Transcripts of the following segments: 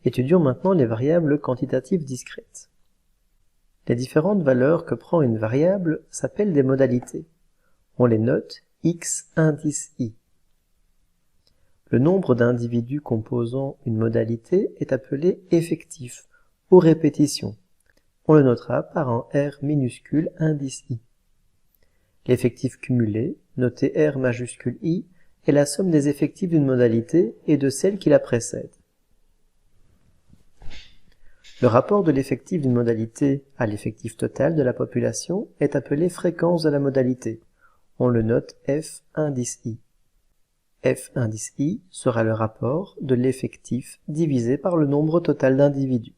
Étudions maintenant les variables quantitatives discrètes. Les différentes valeurs que prend une variable s'appellent des modalités. On les note x indice i. Le nombre d'individus composant une modalité est appelé effectif, ou répétition. On le notera par un R minuscule indice i. L'effectif cumulé, noté R majuscule i, est la somme des effectifs d'une modalité et de celle qui la précède. Le rapport de l'effectif d'une modalité à l'effectif total de la population est appelé fréquence de la modalité. On le note F indice i. F indice i sera le rapport de l'effectif divisé par le nombre total d'individus.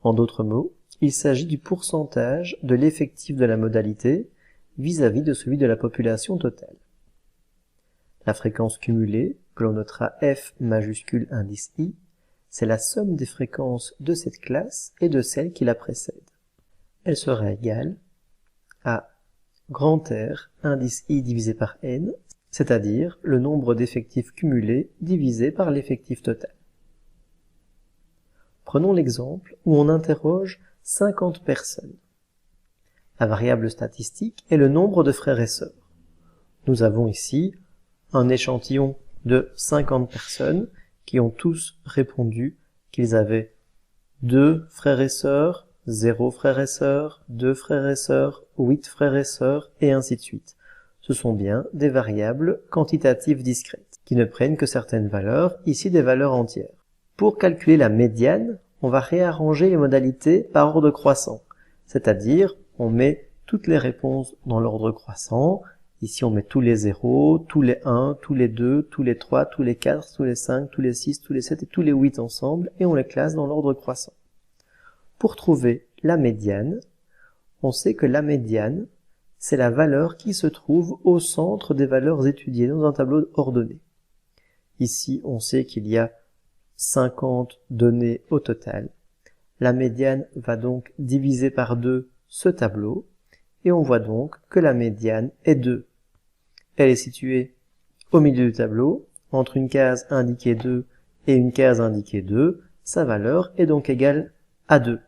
En d'autres mots, il s'agit du pourcentage de l'effectif de la modalité vis-à-vis de celui de la population totale. La fréquence cumulée, que l'on notera F majuscule indice i, c'est la somme des fréquences de cette classe et de celle qui la précède. Elle sera égale à grand R indice i divisé par n, c'est-à-dire le nombre d'effectifs cumulés divisé par l'effectif total. Prenons l'exemple où on interroge 50 personnes. La variable statistique est le nombre de frères et sœurs. Nous avons ici un échantillon de 50 personnes qui ont tous répondu qu'ils avaient 2 frères et sœurs, 0 frères et sœurs, 2 frères et sœurs, 8 frères et sœurs, et ainsi de suite. Ce sont bien des variables quantitatives discrètes, qui ne prennent que certaines valeurs, ici des valeurs entières. Pour calculer la médiane, on va réarranger les modalités par ordre croissant, c'est-à-dire on met toutes les réponses dans l'ordre croissant. Ici, on met tous les 0, tous les 1, tous les 2, tous les 3, tous les 4, tous les 5, tous les 6, tous les 7 et tous les 8 ensemble, et on les classe dans l'ordre croissant. Pour trouver la médiane, on sait que la médiane, c'est la valeur qui se trouve au centre des valeurs étudiées dans un tableau ordonné. Ici, on sait qu'il y a 50 données au total. La médiane va donc diviser par 2 ce tableau, et on voit donc que la médiane est 2. Elle est située au milieu du tableau, entre une case indiquée 2 et une case indiquée 2, sa valeur est donc égale à 2.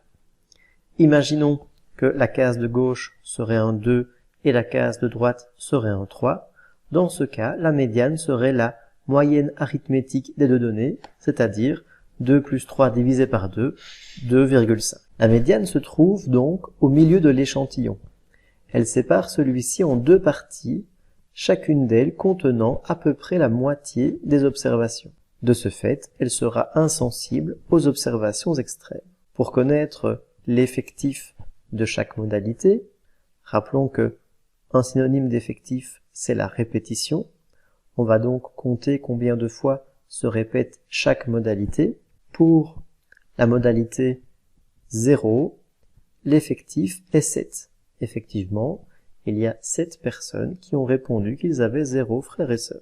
Imaginons que la case de gauche serait un 2 et la case de droite serait un 3. Dans ce cas, la médiane serait la moyenne arithmétique des deux données, c'est-à-dire 2 plus 3 divisé par 2, 2,5. La médiane se trouve donc au milieu de l'échantillon. Elle sépare celui-ci en deux parties, chacune d'elles contenant à peu près la moitié des observations. De ce fait, elle sera insensible aux observations extrêmes. Pour connaître l'effectif de chaque modalité, rappelons que un synonyme d'effectif, c'est la répétition. On va donc compter combien de fois se répète chaque modalité. Pour la modalité 0, l'effectif est 7. Effectivement, il y a 7 personnes qui ont répondu qu'ils avaient 0 frères et sœurs.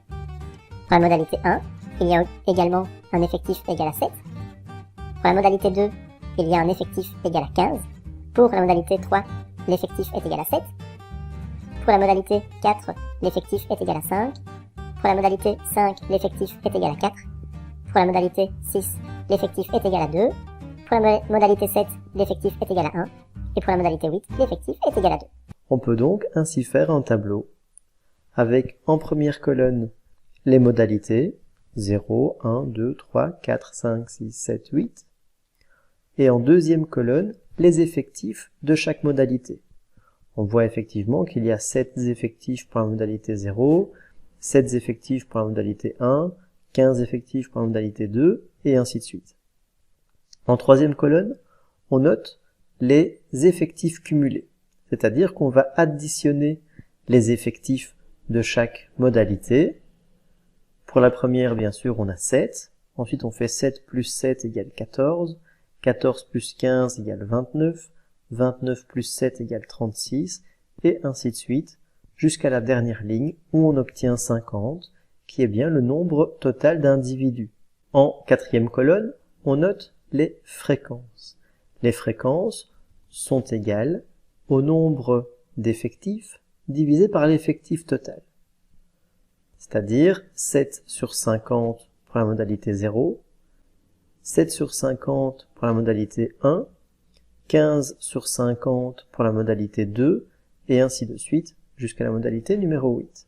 Pour la modalité 1, il y a également un effectif égal à 7. Pour la modalité 2, il y a un effectif égal à 15. Pour la modalité 3, l'effectif est égal à 7. Pour la modalité 4, l'effectif est égal à 5. Pour la modalité 5, l'effectif est égal à 4. Pour la modalité 6, l'effectif est égal à 2. Pour la modalité 7, l'effectif est égal à 1. Et pour la modalité 8, l'effectif est égal à 2. On peut donc ainsi faire un tableau avec en première colonne les modalités 0, 1, 2, 3, 4, 5, 6, 7, 8 et en deuxième colonne les effectifs de chaque modalité. On voit effectivement qu'il y a 7 effectifs pour la modalité 0, 7 effectifs pour la modalité 1, 15 effectifs pour la modalité 2 et ainsi de suite. En troisième colonne, on note les effectifs cumulés, c'est-à-dire qu'on va additionner les effectifs de chaque modalité. Pour la première, bien sûr, on a 7, ensuite on fait 7 plus 7 égale 14, 14 plus 15 égale 29, 29 plus 7 égale 36, et ainsi de suite, jusqu'à la dernière ligne où on obtient 50, qui est bien le nombre total d'individus. En quatrième colonne, on note les fréquences. Les fréquences sont égales au nombre d'effectifs divisé par l'effectif total. C'est-à-dire 7 sur 50 pour la modalité 0, 7 sur 50 pour la modalité 1, 15 sur 50 pour la modalité 2, et ainsi de suite jusqu'à la modalité numéro 8.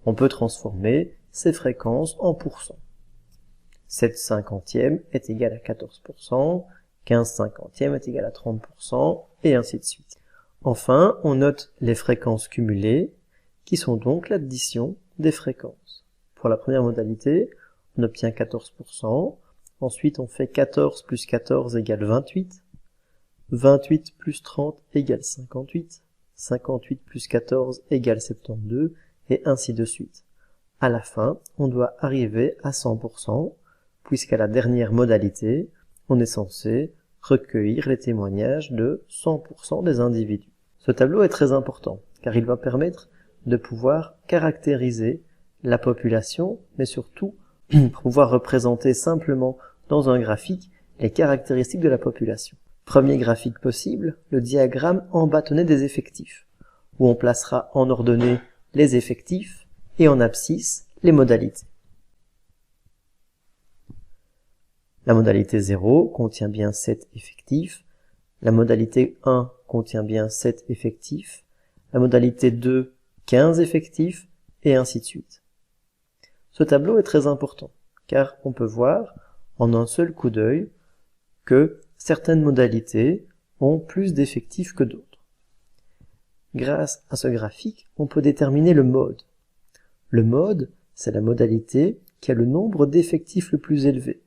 On peut transformer ces fréquences en pourcents. 7 cinquantièmes est égal à 14%, 15 cinquantièmes est égal à 30%, et ainsi de suite. Enfin, on note les fréquences cumulées, qui sont donc l'addition des fréquences. Pour la première modalité, on obtient 14%, ensuite on fait 14 plus 14 égale 28, 28 plus 30 égale 58, 58 plus 14 égale 72, et ainsi de suite. À la fin, on doit arriver à 100%, puisqu'à la dernière modalité, on est censé recueillir les témoignages de 100% des individus. Ce tableau est très important, car il va permettre de pouvoir caractériser la population, mais surtout pouvoir représenter simplement dans un graphique les caractéristiques de la population. Premier graphique possible, le diagramme en bâtonnet des effectifs, où on placera en ordonnée les effectifs et en abscisse les modalités. La modalité 0 contient bien 7 effectifs, la modalité 1 contient bien 7 effectifs, la modalité 2, 15 effectifs, et ainsi de suite. Ce tableau est très important, car on peut voir en un seul coup d'œil que certaines modalités ont plus d'effectifs que d'autres. Grâce à ce graphique, on peut déterminer le mode. Le mode, c'est la modalité qui a le nombre d'effectifs le plus élevé.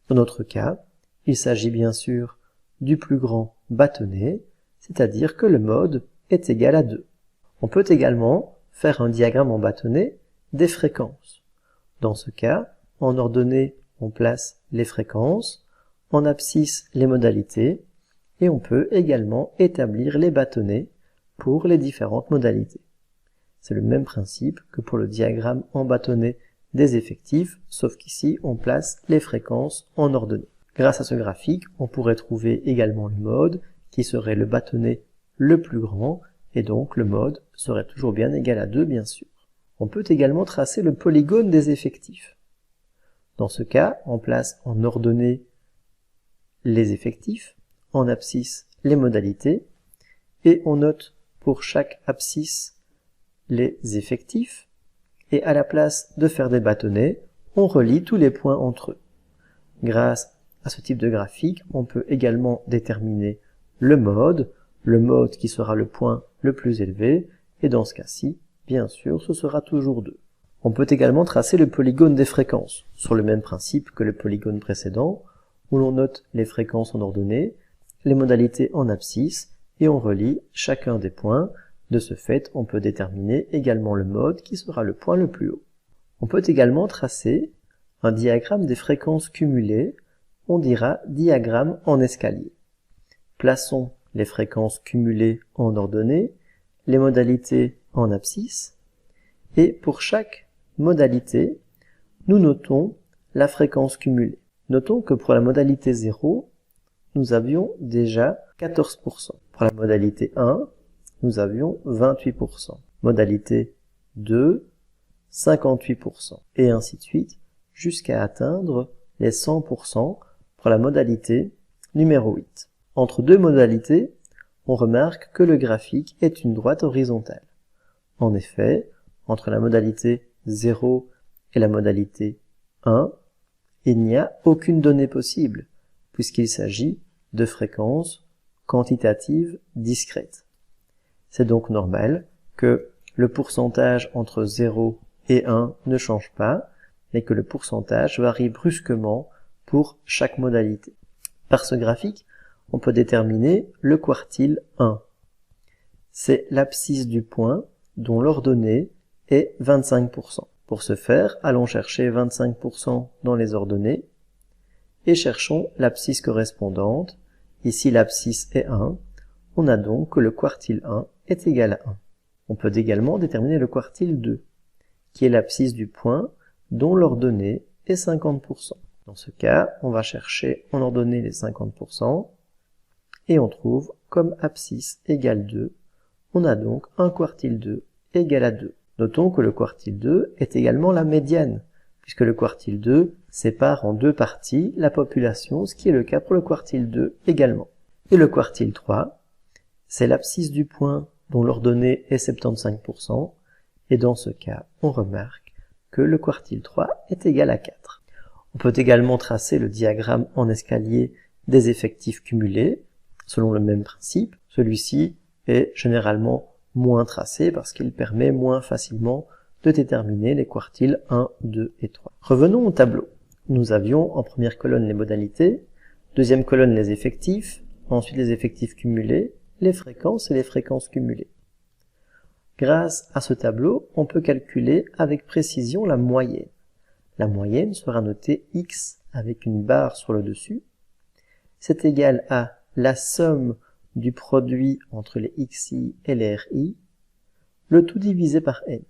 Dans notre cas, il s'agit bien sûr du plus grand bâtonnet, c'est-à-dire que le mode est égal à 2. On peut également faire un diagramme en bâtonnet des fréquences. Dans ce cas, en ordonnée, on place les fréquences, en abscisse les modalités, et on peut également établir les bâtonnets pour les différentes modalités. C'est le même principe que pour le diagramme en bâtonnet des effectifs, sauf qu'ici on place les fréquences en ordonnée. Grâce à ce graphique, on pourrait trouver également le mode, qui serait le bâtonnet le plus grand, et donc le mode serait toujours bien égal à 2, bien sûr. On peut également tracer le polygone des effectifs. Dans ce cas, on place en ordonnée les effectifs, en abscisse les modalités, et on note pour chaque abscisse les effectifs, et à la place de faire des bâtonnets, on relie tous les points entre eux. Grâce à ce type de graphique, on peut également déterminer le mode qui sera le point le plus élevé, et dans ce cas-ci, bien sûr, ce sera toujours 2. On peut également tracer le polygone des fréquences, sur le même principe que le polygone précédent, où l'on note les fréquences en ordonnée, les modalités en abscisse, et on relie chacun des points. De ce fait, on peut déterminer également le mode qui sera le point le plus haut. On peut également tracer un diagramme des fréquences cumulées, on dira diagramme en escalier. Plaçons les fréquences cumulées en ordonnée, les modalités en abscisse, et pour chaque modalité, nous notons la fréquence cumulée. Notons que pour la modalité 0, nous avions déjà 14%. Pour la modalité 1, nous avions 28%. Modalité 2, 58%. Et ainsi de suite, jusqu'à atteindre les 100% pour la modalité numéro 8. Entre deux modalités, on remarque que le graphique est une droite horizontale. En effet, entre la modalité 0 et la modalité 1, il n'y a aucune donnée possible, puisqu'il s'agit de fréquences quantitatives discrètes. C'est donc normal que le pourcentage entre 0 et 1 ne change pas, mais que le pourcentage varie brusquement pour chaque modalité. Par ce graphique, on peut déterminer le quartile 1. C'est l'abscisse du point dont l'ordonnée est 25%. Pour ce faire, allons chercher 25% dans les ordonnées et cherchons l'abscisse correspondante. Ici, l'abscisse est 1. On a donc que le quartile 1 est égal à 1. On peut également déterminer le quartile 2, qui est l'abscisse du point dont l'ordonnée est 50%. Dans ce cas, on va chercher en ordonnée les 50%, et on trouve comme abscisse égale 2. On a donc un quartile 2 égal à 2. Notons que le quartile 2 est également la médiane, puisque le quartile 2 sépare en deux parties la population, ce qui est le cas pour le quartile 2 également. Et le quartile 3, c'est l'abscisse du point dont l'ordonnée est 75%, et dans ce cas, on remarque que le quartile 3 est égal à 4. On peut également tracer le diagramme en escalier des effectifs cumulés, selon le même principe. Celui-ci est généralement moins tracé parce qu'il permet moins facilement de déterminer les quartiles 1, 2 et 3. Revenons au tableau. Nous avions en première colonne les modalités, deuxième colonne les effectifs, ensuite les effectifs cumulés, les fréquences et les fréquences cumulées. Grâce à ce tableau, on peut calculer avec précision la moyenne. La moyenne sera notée X avec une barre sur le dessus. C'est égal à la somme du produit entre les XI et les RI, le tout divisé par N.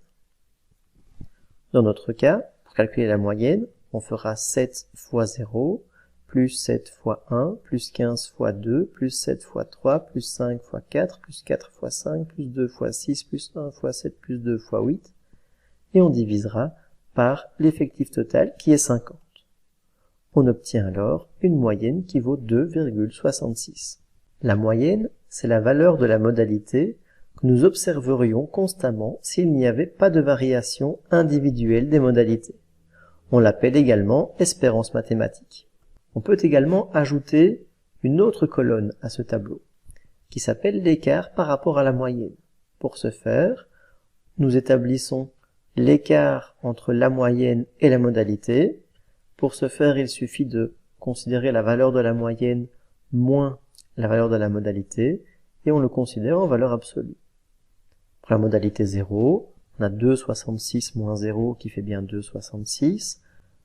Dans notre cas, pour calculer la moyenne, on fera 7 fois 0, plus 7 fois 1, plus 15 fois 2, plus 7 fois 3, plus 5 fois 4, plus 4 fois 5, plus 2 fois 6, plus 1 fois 7, plus 2 fois 8, et on divisera par l'effectif total qui est 50. On obtient alors une moyenne qui vaut 2,66. La moyenne, c'est la valeur de la modalité que nous observerions constamment s'il n'y avait pas de variation individuelle des modalités. On l'appelle également espérance mathématique. On peut également ajouter une autre colonne à ce tableau, qui s'appelle l'écart par rapport à la moyenne. Pour ce faire, nous établissons l'écart entre la moyenne et la modalité. Pour ce faire, il suffit de considérer la valeur de la moyenne moins la valeur de la modalité, et on le considère en valeur absolue. Pour la modalité 0, on a 2,66 moins 0 qui fait bien 2,66.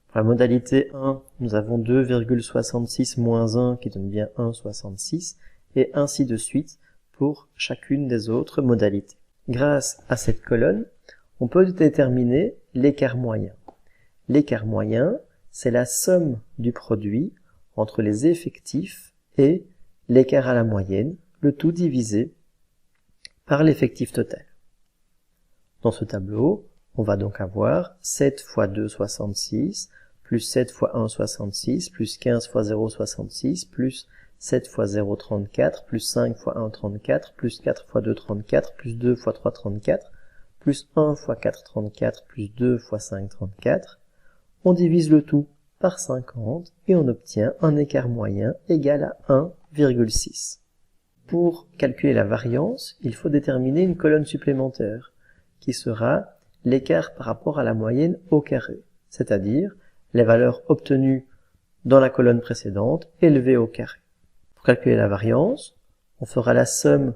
Pour la modalité 1, nous avons 2,66 moins 1 qui donne bien 1,66, et ainsi de suite pour chacune des autres modalités. Grâce à cette colonne, on peut déterminer l'écart moyen. L'écart moyen, c'est la somme du produit entre les effectifs et l'écart à la moyenne, le tout divisé par l'effectif total. Dans ce tableau, on va donc avoir 7 fois 2, 66, plus 7 fois 1, 66, plus 15 fois 0, 66, plus 7 fois 0, 34, plus 5 fois 1, 34, plus 4 fois 2, 34, plus 2 fois 3, 34, plus 1 fois 4, 34, plus 2 fois 5, 34. On divise le tout par 50 et on obtient un écart moyen égal à 1,6. Pour calculer la variance, il faut déterminer une colonne supplémentaire qui sera l'écart par rapport à la moyenne au carré, c'est-à-dire les valeurs obtenues dans la colonne précédente élevées au carré. Pour calculer la variance, on fera la somme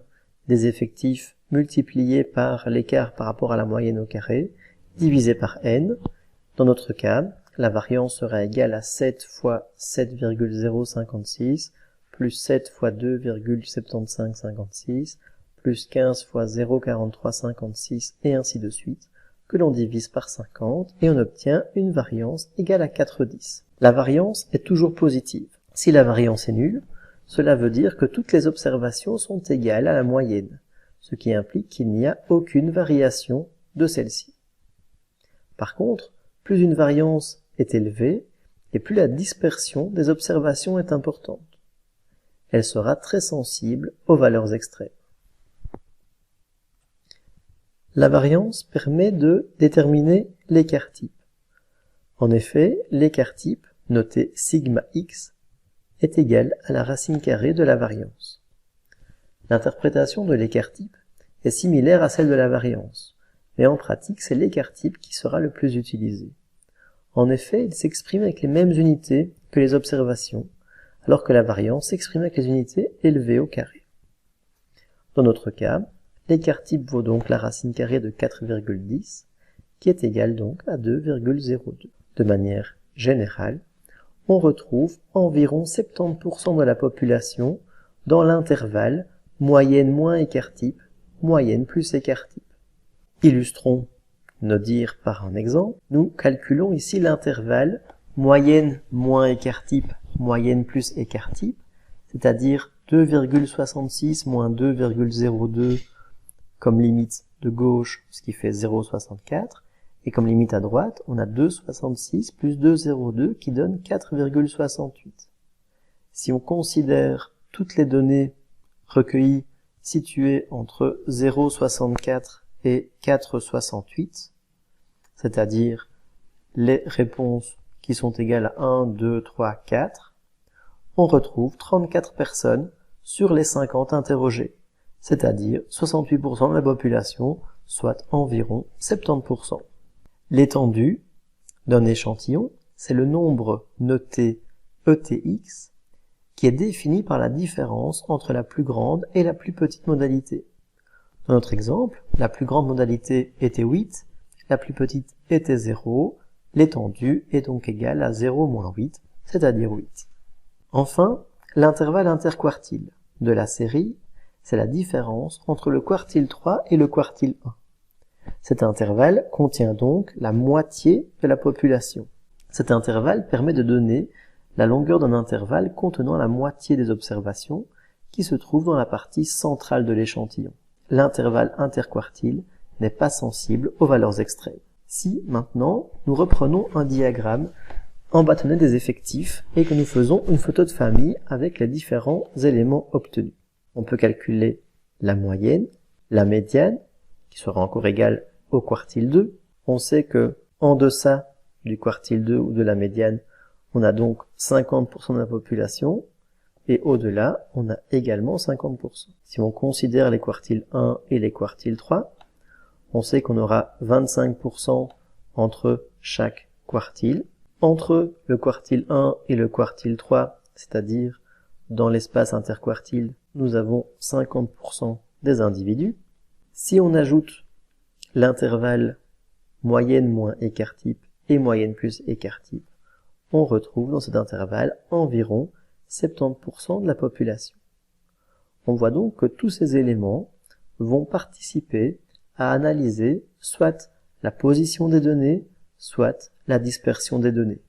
des effectifs multiplié par l'écart par rapport à la moyenne au carré, divisé par n. Dans notre cas, la variance sera égale à 7 fois 7,056 plus 7 fois 2,7556 plus 15 fois 0,4356 et ainsi de suite, que l'on divise par 50 et on obtient une variance égale à 4,10. La variance est toujours positive. Si la variance est nulle, cela veut dire que toutes les observations sont égales à la moyenne, ce qui implique qu'il n'y a aucune variation de celle-ci. Par contre, plus une variance est élevée, et plus la dispersion des observations est importante. Elle sera très sensible aux valeurs extrêmes. La variance permet de déterminer l'écart type. En effet, l'écart type, noté sigma x, est égal à la racine carrée de la variance. L'interprétation de l'écart type est similaire à celle de la variance, mais en pratique, c'est l'écart type qui sera le plus utilisé. En effet, il s'exprime avec les mêmes unités que les observations, alors que la variance s'exprime avec les unités élevées au carré. Dans notre cas, l'écart type vaut donc la racine carrée de 4,10, qui est égale donc à 2,02. De manière générale, on retrouve environ 70% de la population dans l'intervalle moyenne moins écart type, moyenne plus écart type. Illustrons nos dires par un exemple. Nous calculons ici l'intervalle moyenne moins écart type, moyenne plus écart type, c'est-à-dire 2,66 moins 2,02 comme limite de gauche, ce qui fait 0,64, Et comme limite à droite, on a 2,66 plus 2,02 qui donne 4,68. Si on considère toutes les données recueillies situées entre 0,64 et 4,68, c'est-à-dire les réponses qui sont égales à 1, 2, 3, 4, on retrouve 34 personnes sur les 50 interrogées, c'est-à-dire 68% de la population, soit environ 70%. L'étendue d'un échantillon, c'est le nombre noté ETX qui est défini par la différence entre la plus grande et la plus petite modalité. Dans notre exemple, la plus grande modalité était 8, la plus petite était 0, l'étendue est donc égale à 0 moins 8, c'est-à-dire 8. Enfin, l'intervalle interquartile de la série, c'est la différence entre le quartile 3 et le quartile 1. Cet intervalle contient donc la moitié de la population. Cet intervalle permet de donner la longueur d'un intervalle contenant la moitié des observations qui se trouve dans la partie centrale de l'échantillon. L'intervalle interquartile n'est pas sensible aux valeurs extrêmes. Si, maintenant, nous reprenons un diagramme en bâtonnet des effectifs et que nous faisons une photo de famille avec les différents éléments obtenus. On peut calculer la moyenne, la médiane, qui sera encore égale au quartile 2. On sait que en deçà du quartile 2 ou de la médiane, on a donc 50% de la population, et au-delà, on a également 50%. Si on considère les quartiles 1 et les quartiles 3, on sait qu'on aura 25% entre chaque quartile. Entre le quartile 1 et le quartile 3, c'est-à-dire dans l'espace interquartile, nous avons 50% des individus. Si on ajoute l'intervalle moyenne moins écart type et moyenne plus écart type, on retrouve dans cet intervalle environ 70% de la population. On voit donc que tous ces éléments vont participer à analyser soit la position des données, soit la dispersion des données.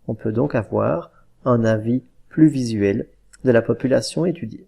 On peut donc avoir un avis plus visuel de la population étudiée.